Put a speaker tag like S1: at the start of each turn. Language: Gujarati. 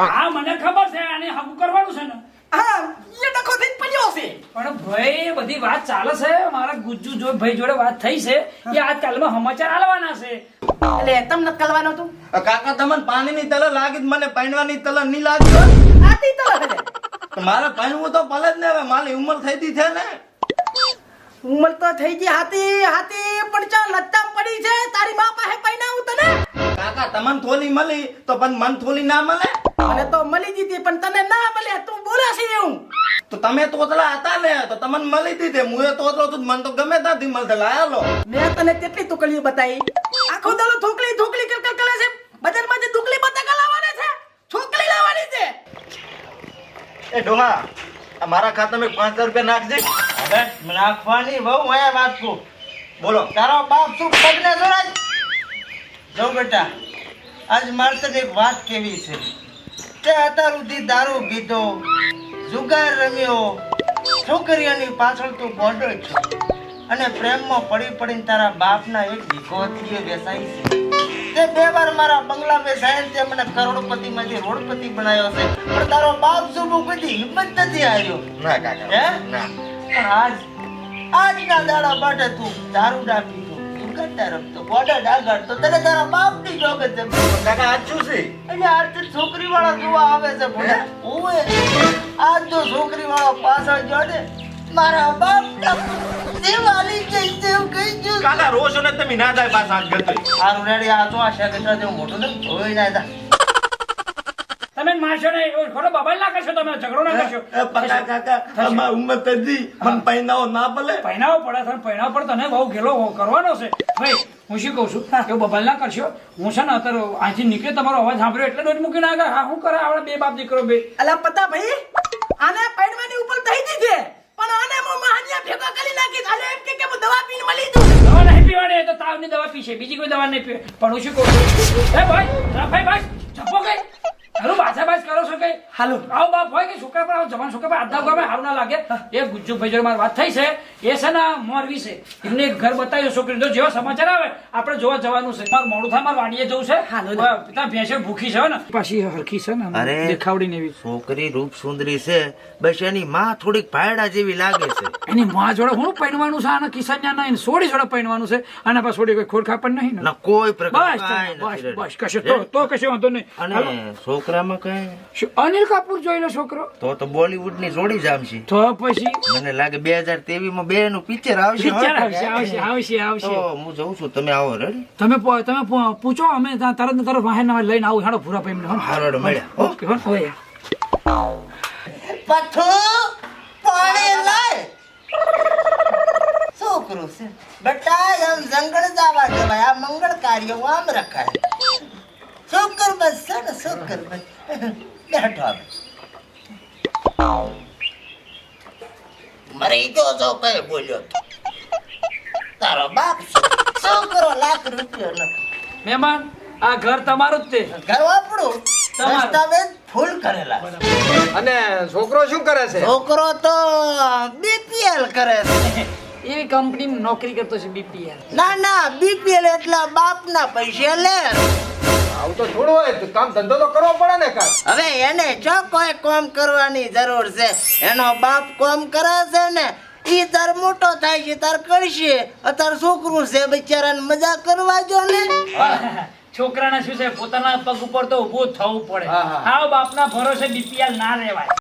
S1: હા મને ખબર છે આને હગું કરવાનું છે ને
S2: હા એ ડખો થઈ પડ્યો છે
S1: પણ ભાઈ બધી વાત ચાલે છે મારા ગુજ્જુ જો ભાઈ જોડે વાત થઈ છે કે આજકાલમાં સમાચાર આલવાના છે
S2: એટલે તમને કલવાનો તું
S3: કાકા તમને પાણીની તલ લાગી મને પૈણવાની તલ નહીં લાગી
S2: આતી તો હે
S3: મારે પૈણવું તો પલે જ ને હવે મારી ઉંમર થઈ ગઈ છે ને
S2: ઉંમર તો થઈ ગઈ હાથી હાથી પણ ચા લત્તા પડી છે તારી માં પાસે પૈણાવું તને
S3: કાકા તમને થોલી મળી તો પણ મન થોલી ના મળે
S2: મને તો મળી જીતી પણ તને ના મળે તું બોલે છે એવું
S3: તો તમે તોતલા હતા ને તો તમને મળી દીધી હું એ તોતલો તો મને તો ગમે ત્યાંથી મળતે લાયેલો
S2: મેં તને કેટલી ટુકડીઓ બતાવી આખો દાડો ઢોકળી ઢોકળી કર કરે છે બજારમાં જે ઢોકળી બતાકા લાવવાના છે છોકરી લાવવાની છે
S3: એ ડોહા મારા ખાતામાં 5,000 રૂપિયા નાખજે
S4: હવે નાખવાની બહુ હું વાત કહું
S3: બોલો
S4: તારો બાપ શું પગને જોડાય જો બેટા આજ મારે તને એક વાત કેવી છે તે અત્યાર સુધી દારૂ પીધો જુગાર રમ્યો છોકરીઓની પાછળ તું ગોડો છો અને પ્રેમમાં પડી પડીને તારા બાપના એક દીકરીએ બેસાઈ છે તે 2 વાર મારા બંગલા બેસાય તે મને કરોડપતિમાંથી રોડપતિ બનાવ્યો છે પણ તારો બાપ શું કદી હિંમત નથી આવ્યો
S3: ના કાકા
S4: હે
S3: ના
S4: પણ આજના દાડા માટે તું દારૂ ના પીધો જુગાર રમતો ગોડા ડાગાડતો તને તારા બાપની જોગત છે
S3: કાકા આજ શું છે
S4: એટલે આજ છોકરી વાળા જોવા આવે છે ભોળા ઓએ આજ તો છોકરી વાળો પાછળ જો ને મારા બાપ દેવાલી જઈ દેવ ગઈ જો
S3: કાકા રોશો ને તમે ના જાય પાછા આજ ગતો
S4: આરું રેડી આ તો આ શેકડા જેવું મોટું ને હોય ના તા
S1: તમે મારશો ને ખોટો બબાલ ના કરશો તમે ઝઘડો ના કરશો
S3: પકા કાકા અમાર ઉંમર તજી મન પૈનાઓ ના ભલે
S1: પહેણાવો પડે છે પહેણાવો પડે તને બહુ ગેલો કરવાનો છે ભાઈ હું શું કહું છું કે બબાલ ના કરશો હું છે ને અત્યારે અહીંથી નીકળે તમારો અવાજ સાંભળ્યો એટલે ડોજ મૂકીને આગળ હા શું કરે આપણે બે બાપ દીકરો બે
S2: અલા પતા ભાઈ આને પૈણવાની ઉપર થઈ ગઈ છે પણ આને હું મહાનિયા ભેગા કરી નાખી આલે એમ કે હું દવા પીને મળી દઉં
S1: દવા નહીં પીવાની તો તાવની દવા પીશે બીજી કોઈ દવા નહીં પીવે પણ હું શું કહું છું એ ભાઈ ભાઈ જપો ગઈ હાલો બાછાબાજ કરો છો કઈ
S2: હાલો
S1: આવો બાપ હોય કે છોકરા પર આવો જવાન છોકરા પર આધા ગામે હારું ના લાગે એ ગુજ્જુ ભાઈ જોડે મારી વાત થઈ છે એ છે ને મોરવી છે એમને એક ઘર બતાવ્યું છોકરી તો જેવા સમાચાર આવે આપણે જોવા જવાનું છે મારું મોડું થાય મારે વાડીએ જવું છે ત્યાં ભેંસે ભૂખી છે ને પાછી હરખી છે ને
S4: અરે
S1: દેખાવડી ને એવી
S4: છોકરી રૂપ સુંદરી છે બસ એની માં થોડીક ભાયડા જેવી લાગે છે
S1: એની માં જોડે હું પૈણવાનું છે આના કિસાન નહીં સોડી જોડે પૈણવાનું છે આના પાસે સોડી કોઈ ખોડ ખાપણ નહીં ને
S4: ના કોઈ પ્રકાર
S1: બસ કશું તો કશું વાંધો નહીં
S4: અને છોકરામાં કઈ
S1: અનિલ કપૂર જોઈ લો છોકરો
S4: તો બોલીવુડ ની જોડી જામશે
S1: તો પછી
S4: મને લાગે 2023 માં બે નું પિક્ચર આવશે
S1: પિક્ચર આવશે
S4: તો હું જઉં છું તમે આવો રેડી
S1: તમે પૂછો અમે તરત ને તરત વાહન લઈને આવું હાડો પૂરા પૈમ
S4: હારોડ મળ્યા
S1: ઓકે હોય
S4: પથ્થુ પાણી લાય છોકરું છે બેટા એમ જંગલ જવા જવાય આ મંગળ કાર્ય આમ રખાય છોકર બસ છે ને છોકર બસ બેઠો આવે મરી ગયો છો કઈ બોલ્યો તારો બાપ છોકરો ₹1,00,000 નો
S1: મહેમાન આ ઘર તમારું જ તે
S4: ઘર આપણું દસ્તાવેજ ફૂલ કરેલા
S5: અને છોકરો શું કરે છે
S4: છોકરો તો બીપીએલ કરે છે
S1: એવી કંપનીમાં નોકરી કરતો છે બીપીએલ
S4: ના ના બીપીએલ એટલે બાપના પૈસા લે
S5: આવું તો થોડું હોય તો કામ ધંધો તો કરવો પડે ને કામ
S4: હવે એને જો કોઈ કામ કરવાની જરૂર છે એનો બાપ કામ કરે છે ને ઈ તાર મોટો થાય છે તાર કરશે અત્યારે છોકરું છે બિચારાને મજા કરવા જો ને
S1: છોકરાને શું છે પોતાના પગ ઉપર તો ઉભું થવું પડે
S5: હા.
S1: આવ બાપના ભરોસે બીપીએલ ના રહેવાય